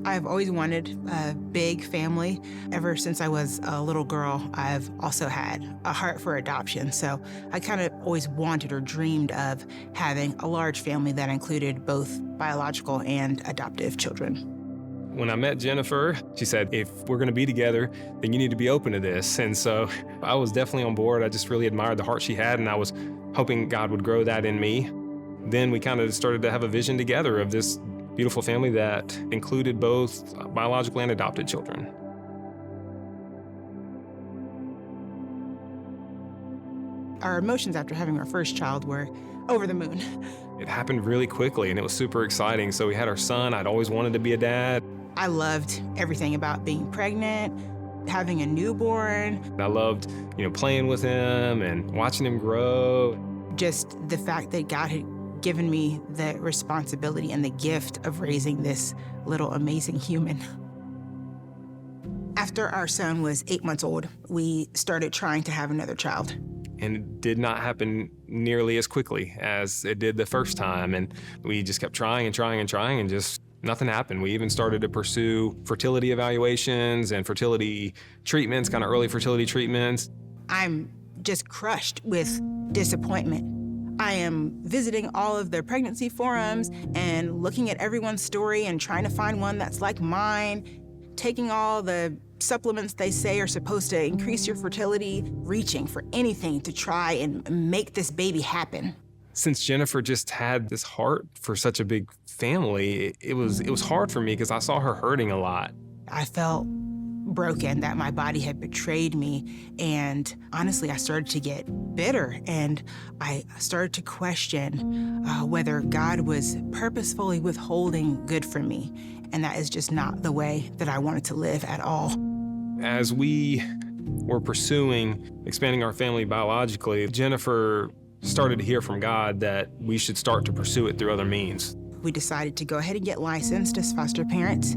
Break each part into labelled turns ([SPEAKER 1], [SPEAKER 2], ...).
[SPEAKER 1] I've always wanted a big family. Ever since I was a little girl, I've also had a heart for adoption. So I kind of always wanted or dreamed of having a large family that included both biological and adoptive children.
[SPEAKER 2] When I met Jennifer, she said, if we're going to be together, then you need to be open to this. And so I was definitely on board. I just really admired the heart she had, and I was hoping God would grow that in me. Then we kind of started to have a vision together of this beautiful family that included both biological and adopted children.
[SPEAKER 1] Our emotions after having our first child were over the moon.
[SPEAKER 2] It happened really quickly, and it was super exciting. So we had our son. I'd always wanted to be a dad.
[SPEAKER 1] I loved everything about being pregnant, having a newborn.
[SPEAKER 2] I loved, playing with him and watching him grow.
[SPEAKER 1] Just the fact that God had given me the responsibility and the gift of raising this little amazing human. After our son was 8 months old, we started trying to have another child.
[SPEAKER 2] And it did not happen nearly as quickly as it did the first time. And we just kept trying and trying and trying, and just nothing happened. We even started to pursue fertility evaluations and fertility treatments, kind of early fertility treatments.
[SPEAKER 1] I'm just crushed with disappointment. I am visiting all of the pregnancy forums and looking at everyone's story and trying to find one that's like mine, taking all the supplements they say are supposed to increase your fertility, reaching for anything to try and make this baby happen.
[SPEAKER 2] Since Jennifer just had this heart for such a big family, it was hard for me because I saw her hurting a lot.
[SPEAKER 1] I felt broken that my body had betrayed me, and honestly, I started to get bitter, and I started to question whether God was purposefully withholding good from me, and that is just not the way that I wanted to live at all.
[SPEAKER 2] As we were pursuing expanding our family biologically, Jennifer started to hear from God that we should start to pursue it through other means.
[SPEAKER 1] We decided to go ahead and get licensed as foster parents,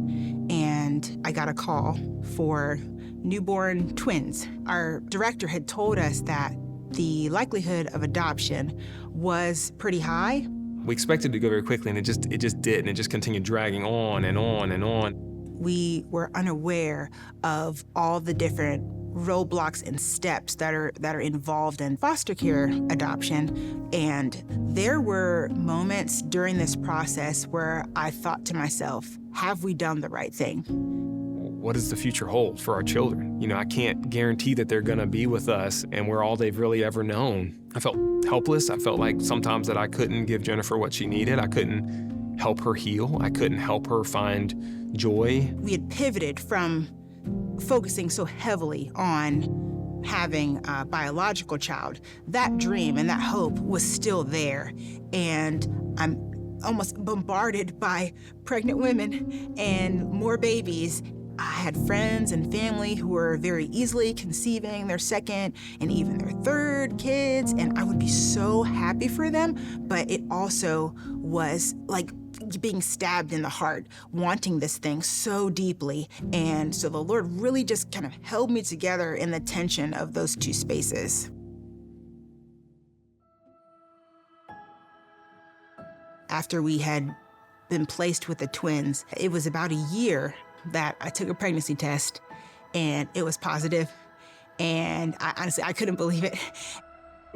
[SPEAKER 1] and I got a call for newborn twins. Our director had told us that the likelihood of adoption was pretty high.
[SPEAKER 2] We expected it to go very quickly, and it just didn't. It just continued dragging on and on and on.
[SPEAKER 1] We were unaware of all the different roadblocks and steps that are involved in foster care adoption. And there were moments during this process where I thought to myself, have we done the right thing?
[SPEAKER 2] What does the future hold for our children? I can't guarantee that they're gonna be with us and we're all they've really ever known. I felt helpless. I felt like sometimes that I couldn't give Jennifer what she needed. I couldn't help her heal. I couldn't help her find joy.
[SPEAKER 1] We had pivoted from focusing so heavily on having a biological child. That dream and that hope was still there. And I'm almost bombarded by pregnant women and more babies. I had friends and family who were very easily conceiving their second and even their third kids, and I would be so happy for them, but it also was like being stabbed in the heart, wanting this thing so deeply. And so the Lord really just kind of held me together in the tension of those two spaces. After we had been placed with the twins, it was about a year that I took a pregnancy test, and it was positive, and I couldn't believe it.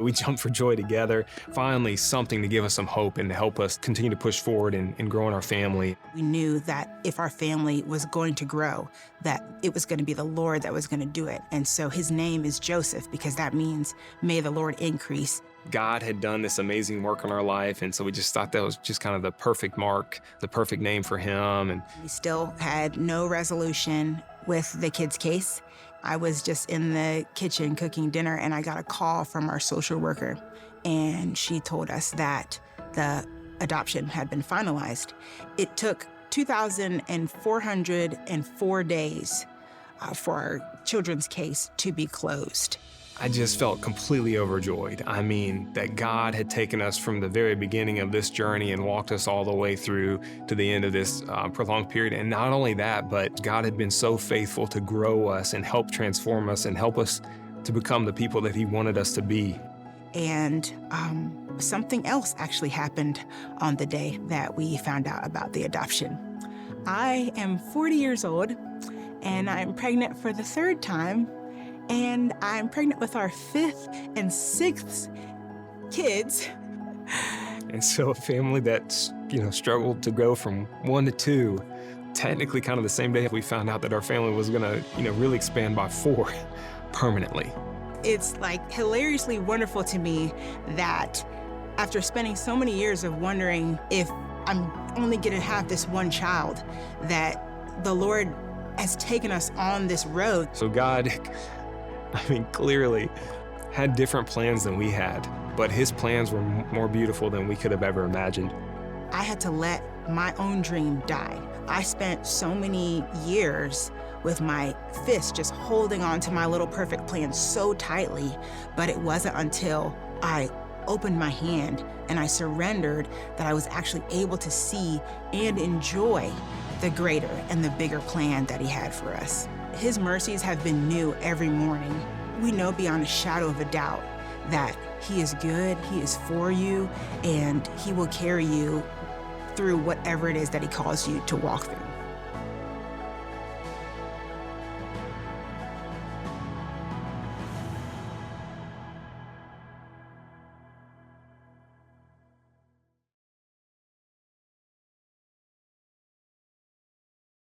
[SPEAKER 2] We jumped for joy together. Finally, something to give us some hope and to help us continue to push forward and grow in our family.
[SPEAKER 1] We knew that if our family was going to grow, that it was going to be the Lord that was going to do it. And so his name is Joseph, because that means, may the Lord increase.
[SPEAKER 2] God had done this amazing work in our life, and so we just thought that was just kind of the perfect mark, the perfect name for him. And
[SPEAKER 1] we still had no resolution with the kids' case. I was just in the kitchen cooking dinner, and I got a call from our social worker, and she told us that the adoption had been finalized. It took 2,404 days for our children's case to be closed.
[SPEAKER 2] I just felt completely overjoyed. I mean, that God had taken us from the very beginning of this journey and walked us all the way through to the end of this prolonged period. And not only that, but God had been so faithful to grow us and help transform us and help us to become the people that he wanted us to be.
[SPEAKER 1] And something else actually happened on the day that we found out about the adoption. I am 40 years old, and I'm pregnant for the third time, and I'm pregnant with our fifth and sixth kids.
[SPEAKER 2] And so a family that's, struggled to go from 1 to 2, technically kind of the same day we found out that our family was gonna, really expand by 4 permanently.
[SPEAKER 1] It's like hilariously wonderful to me that after spending so many years of wondering if I'm only gonna have this one child, that the Lord has taken us on this road.
[SPEAKER 2] So God, clearly had different plans than we had, but his plans were more beautiful than we could have ever imagined.
[SPEAKER 1] I had to let my own dream die. I spent so many years with my fist just holding on to my little perfect plan so tightly, but it wasn't until I opened my hand and I surrendered that I was actually able to see and enjoy the greater and the bigger plan that he had for us. His mercies have been new every morning. We know beyond a shadow of a doubt that he is good, he is for you, and he will carry you through whatever it is that he calls you to walk through.